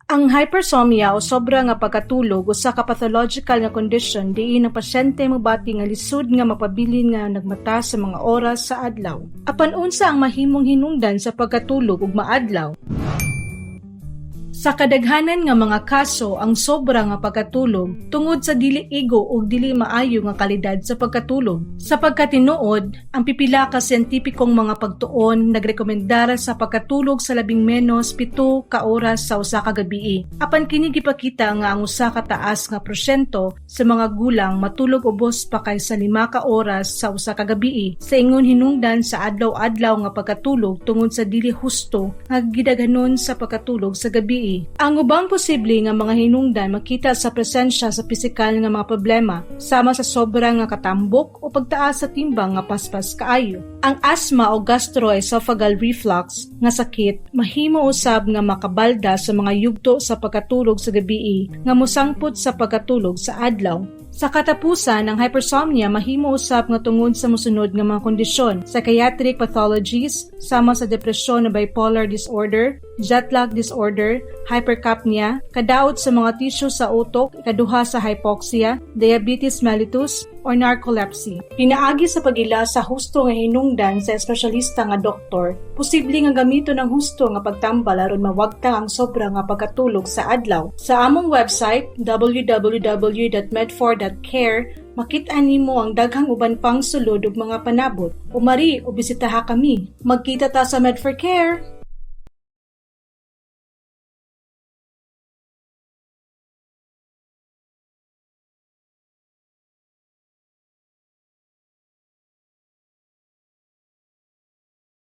Ang hypersomnia o sobra nga pagkatulog usa ka pathological nga condition diin ang pasyente mobati nga lisud nga mapabilin nga nagmata sa mga oras sa adlaw. Apan unsa ang mahimong hinungdan sa pagkatulog ug maadlaw? Sa kadaghanan nga mga kaso, ang sobra nga pagkatulog tungod sa dili igo o dili maayo nga kalidad sa pagkatulog. Sa pagkatinuod, ang pipila ka siyentipikong mga pagtuon nagrekomendara sa pagkatulog sa labing menos 7 ka oras sa usa ka gabii. Apan kini gipakita nga ang usa ka taas nga porsyento sa mga gulang matulog ubos pa kaysa 5 ka oras sa usa ka gabii sa ingon hinungdan sa adlaw-adlaw nga pagkatulog tungod sa dili husto nga gidaghanon sa pagkatulog sa gabii. Ang ubang posible nga mga hinungdan makita sa presensya sa pisikal nga mga problema sama sa sobra nga katambok o pagtaas sa timbang nga paspas kaayo. Ang asthma o gastroesophageal reflux nga sakit mahimo usab nga makabalda sa mga yugto sa pagkatulog sa gabii nga mosangput sa pagkatulog sa adlaw. Sa katapusan, ang hypersomnia mahimo usab nga tungod sa mosunod nga mga kondisyon: psychiatric pathologies sama sa depresyon na bipolar disorder, jet lag disorder, hypercapnia, kadaot sa mga tissue sa utok, ikaduha sa hypoxia, diabetes mellitus, or narcolepsy. Pinaagi sa pagila sa husto nga hinungdan sa espesyalista nga doktor, posible nga gamiton ang husto nga pagtambal aron mawagtang ang sobra nga pagkatulog sa adlaw. Sa among website www.medfor.care makita nimo ang daghang uban pang sulod ug mga panabot. Umari o bisitaha kami. Magkita ta sa Med4Care.